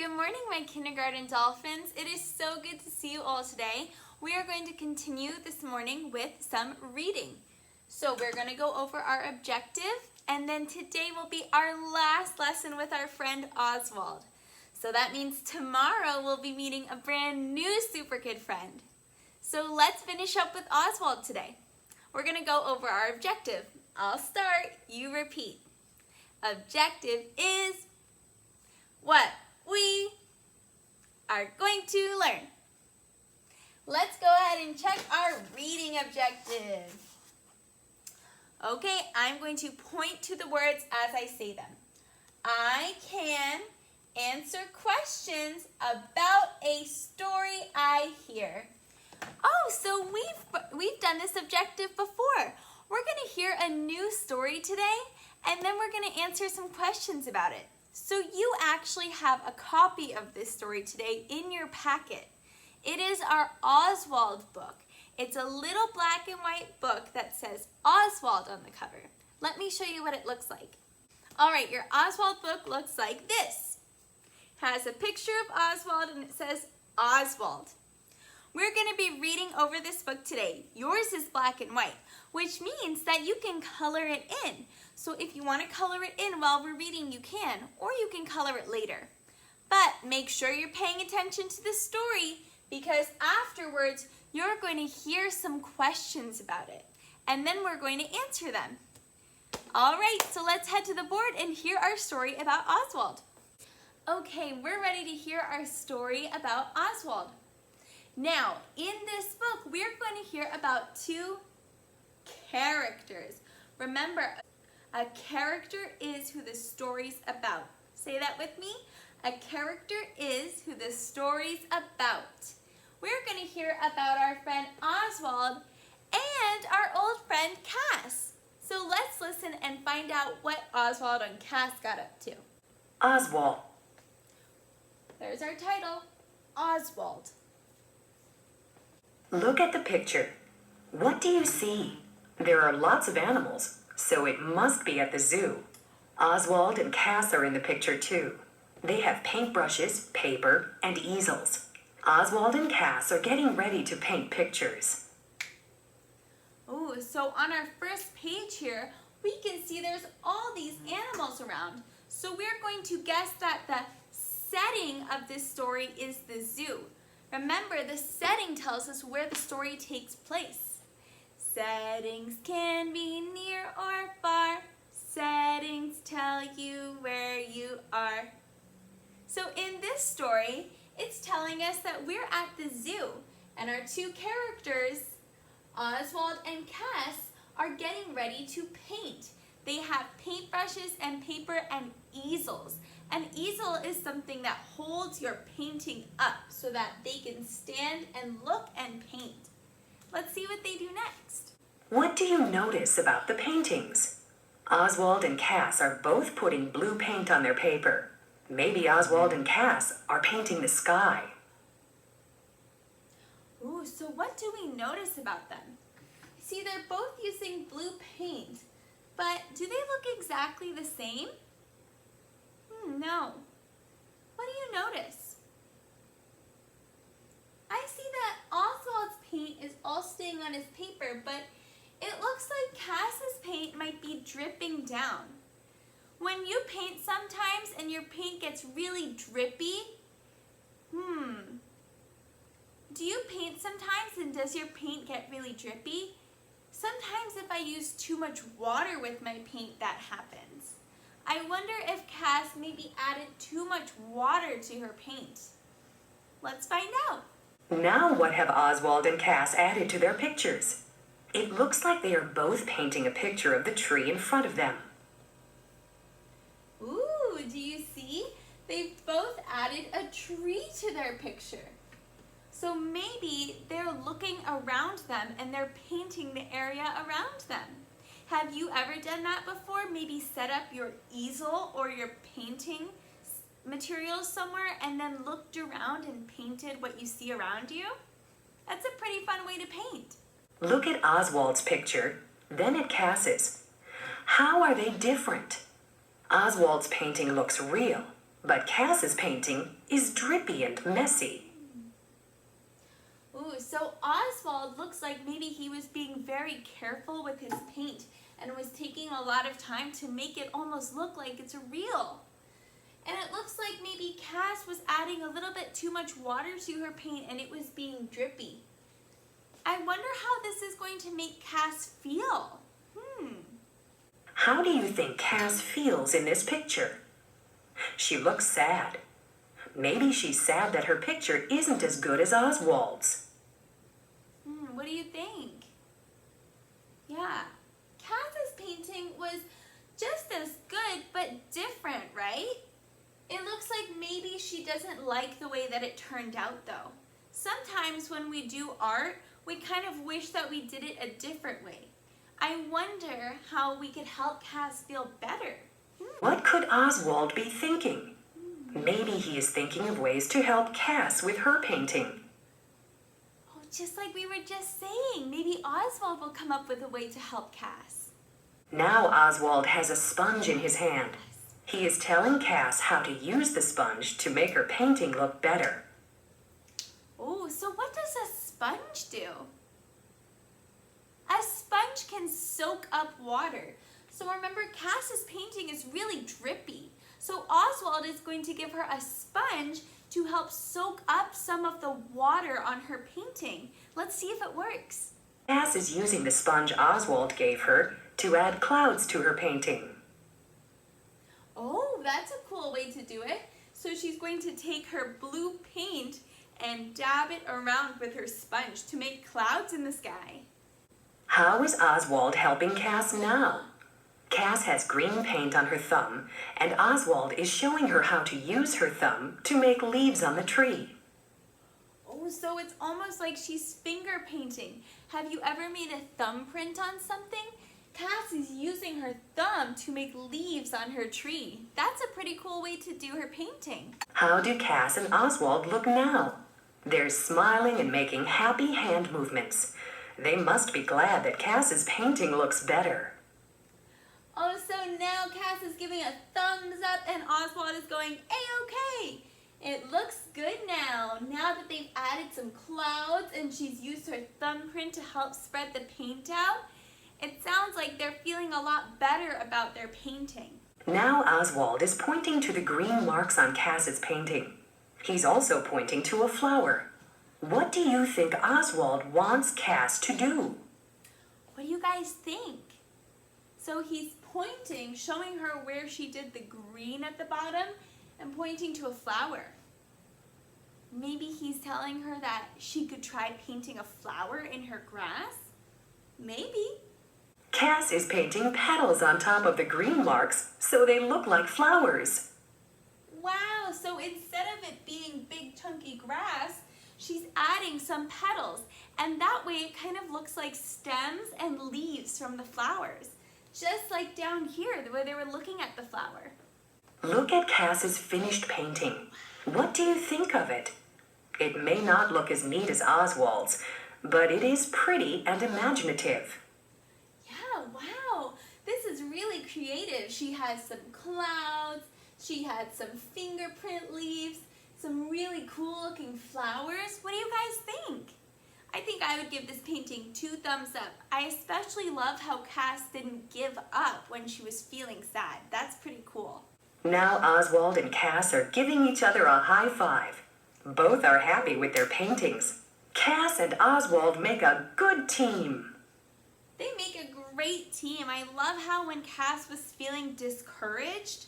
Good morning, my kindergarten dolphins. It is so good to see you all today. We are going to continue this morning with some reading. So we're going to go over our objective, and then today will be our last lesson with our friend Oswald. So that means tomorrow we'll be meeting a brand new Super Kid friend. So let's finish up with Oswald today. We're going to go over our objective. I'll start, you repeat. Objective is what we are going to learn. Let's go ahead and check our reading objective. Okay, I'm going to point to the words as I say them. I can answer questions about a story I hear. Oh, so we've done this objective before. We're going to hear a new story today, and then we're going to answer some questions about it. So you actually have a copy of this story today in your packet. It is our Oswald book. It's a little black and white book that says Oswald on the cover. Let me show you what it looks like. All right, your Oswald book looks like this. It has a picture of Oswald and it says Oswald. We're going to be reading over this book today. Yours is black and white, which means that you can color it in. So if you want to color it in while we're reading, you can, or you can color it later. But make sure you're paying attention to the story, because afterwards you're going to hear some questions about it, and then we're going to answer them. All right, so let's head to the board and hear our story about Oswald. Okay, we're ready to hear our story about Oswald. Now, in this book, we're going to hear about two characters. Remember, a character is who the story's about. Say that with me. A character is who the story's about. We're going to hear about our friend Oswald and our old friend Cass. So let's listen and find out what Oswald and Cass got up to. Oswald. There's our title, Oswald. Look at the picture. What do you see? There are lots of animals, so it must be at the zoo. Oswald and Cass are in the picture too. They have paintbrushes, paper, and easels. Oswald and Cass are getting ready to paint pictures. Oh, so on our first page here, we can see there's all these animals around. So we're going to guess that the setting of this story is the zoo. Remember, the setting tells us where the story takes place. Settings can be near or far. Settings tell you where you are. So in this story, it's telling us that we're at the zoo, and our two characters, Oswald and Cass, are getting ready to paint. They have paintbrushes and paper and easels. An easel is something that holds your painting up so that they can stand and look and paint. Let's see what they do next. What do you notice about the paintings? Oswald and Cass are both putting blue paint on their paper. Maybe Oswald and Cass are painting the sky. Ooh, so what do we notice about them? See, they're both using blue paint, but do they look exactly the same? No. What do you notice? I see that Oswald's paint is all staying on his paper, but it looks like Cass's paint might be dripping down. When you paint sometimes and your paint gets really drippy, do you paint sometimes and does your paint get really drippy? Sometimes if I use too much water with my paint, that happens. I wonder if Cass maybe added too much water to her paint. Let's find out. Now what have Oswald and Cass added to their pictures? It looks like they are both painting a picture of the tree in front of them. Ooh, do you see? They've both added a tree to their picture. So maybe they're looking around them and they're painting the area around them. Have you ever done that before? Maybe set up your easel or your painting materials somewhere and then looked around and painted what you see around you? That's a pretty fun way to paint. Look at Oswald's picture, then at Cass's. How are they different? Oswald's painting looks real, But Cass's painting is drippy and messy. Ooh, so Oswald looks like maybe he was being very careful with his paint and was taking a lot of time to make it almost look like it's real. And it looks like maybe Cass was adding a little bit too much water to her paint and it was being drippy. I wonder how this is going to make Cass feel. How do you think Cass feels in this picture? She looks sad. Maybe she's sad that her picture isn't as good as Oswald's. What do you think? Yeah, Cass's painting was just as good but different, right? It looks like maybe she doesn't like the way that it turned out though. Sometimes when we do art, we kind of wish that we did it a different way. I wonder how we could help Cass feel better. What could Oswald be thinking? Maybe he is thinking of ways to help Cass with her painting. Oh, just like we were just saying, maybe Oswald will come up with a way to help Cass. Now Oswald has a sponge in his hand. He is telling Cass how to use the sponge to make her painting look better. Oh, so what does a sponge do? A sponge can soak up water. So remember, Cass's painting is really drippy. So Oswald is going to give her a sponge to help soak up some of the water on her painting. Let's see if it works. Cass is using the sponge Oswald gave her to add clouds to her painting. Oh, that's a cool way to do it. So she's going to take her blue paint and dab it around with her sponge to make clouds in the sky. How is Oswald helping Cass now? Cass has green paint on her thumb, and Oswald is showing her how to use her thumb to make leaves on the tree. Oh, so it's almost like she's finger painting. Have you ever made a thumbprint on something? Cass is using her thumb to make leaves on her tree. That's a pretty cool way to do her painting. How do Cass and Oswald look now? They're smiling and making happy hand movements. They must be glad that Cass's painting looks better. Oh, so now Cass is giving a thumbs up and Oswald is going A-okay. It looks good now. Now that they've added some clouds and she's used her thumbprint to help spread the paint out, it sounds like they're feeling a lot better about their painting. Now Oswald is pointing to the green marks on Cass's painting. He's also pointing to a flower. What do you think Oswald wants Cass to do? What do you guys think? So he's pointing, showing her where she did the green at the bottom and pointing to a flower. Maybe he's telling her that she could try painting a flower in her grass? Maybe. Cass is painting petals on top of the green marks so they look like flowers. Wow, so instead of it being big chunky grass, she's adding some petals. And that way it kind of looks like stems and leaves from the flowers. Just like down here where they were looking at the flower. Look at Cass's finished painting. What do you think of it? It may not look as neat as Oswald's, but it is pretty and imaginative. Yeah, wow. This is really creative. She has some clouds, she had some fingerprint leaves, some really cool looking flowers. What do you guys think? I think I would give this painting 2 thumbs up. I especially love how Cass didn't give up when she was feeling sad. That's pretty cool. Now Oswald and Cass are giving each other a high five. Both are happy with their paintings. Cass and Oswald make a good team. They make a great team. I love how when Cass was feeling discouraged,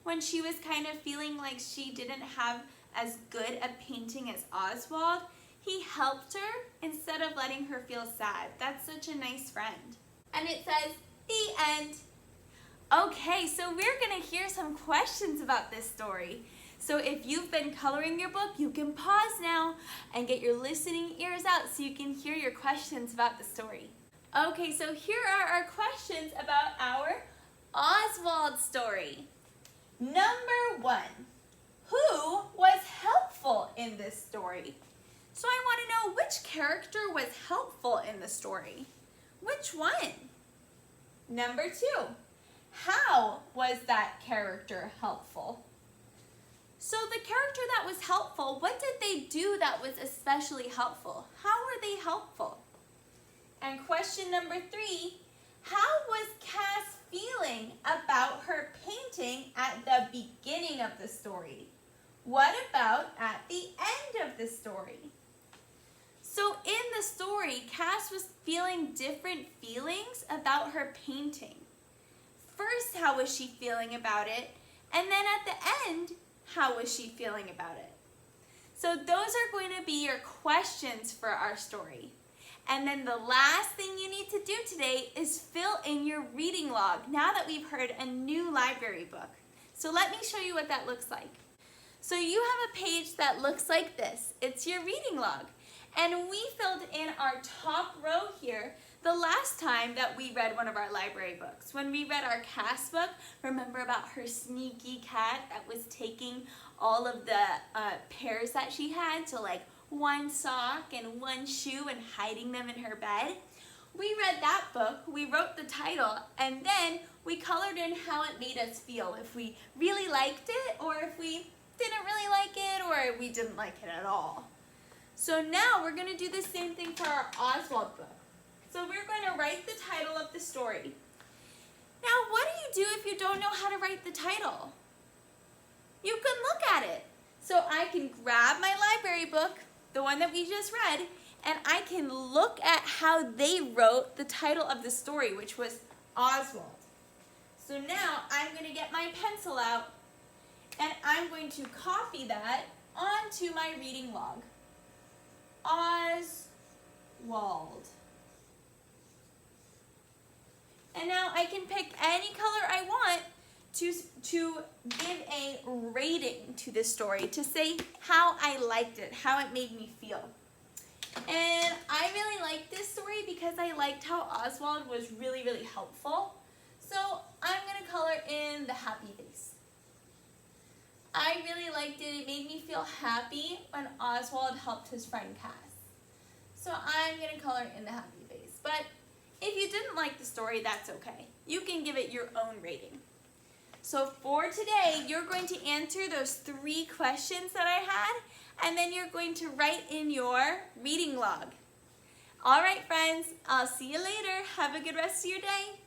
when she was kind of feeling like she didn't have as good a painting as Oswald, he helped her instead of letting her feel sad. That's such a nice friend. And it says, the end. Okay, so we're gonna hear some questions about this story. So if you've been coloring your book, you can pause now and get your listening ears out so you can hear your questions about the story. Okay, so here are our questions about our Oswald story. Number 1, who was helpful in this story? So I want to know which character was helpful in the story. Which one? Number 2, how was that character helpful? So the character that was helpful, what did they do that was especially helpful? How were they helpful? And question number 3, how was Cass feeling about her painting at the beginning of the story? What about at the end of the story? So in the story, Cass was feeling different feelings about her painting. First, how was she feeling about it? And then at the end, how was she feeling about it? So those are going to be your questions for our story. And then the last thing you need to do today is fill in your reading log now that we've heard a new library book. So let me show you what that looks like. So you have a page that looks like this. It's your reading log. And we filled in our top row here the last time that we read one of our library books. When we read our Cass book, remember about her sneaky cat that was taking all of the pairs that she had, so like one sock and one shoe, and hiding them in her bed. We read that book, we wrote the title, and then we colored in how it made us feel, if we really liked it or if we didn't really like it or we didn't like it at all. So now we're going to do the same thing for our Oswald book. So we're going to write the title of the story. Now, what do you do if you don't know how to write the title? You can look at it. So I can grab my library book, the one that we just read, and I can look at how they wrote the title of the story, which was Oswald. So now I'm going to get my pencil out, and I'm going to copy that onto my reading log. Oswald. And now I can pick any color I want to give a rating to the story, to say how I liked it, how it made me feel. And I really liked this story because I liked how Oswald was really, really helpful. So I'm going to color in the happy face. I really liked it. It made me feel happy when Oswald helped his friend Cass. So I'm going to color in the happy face. But if you didn't like the story, that's okay. You can give it your own rating. So for today, you're going to answer those 3 questions that I had, and then you're going to write in your reading log. All right, friends, I'll see you later. Have a good rest of your day.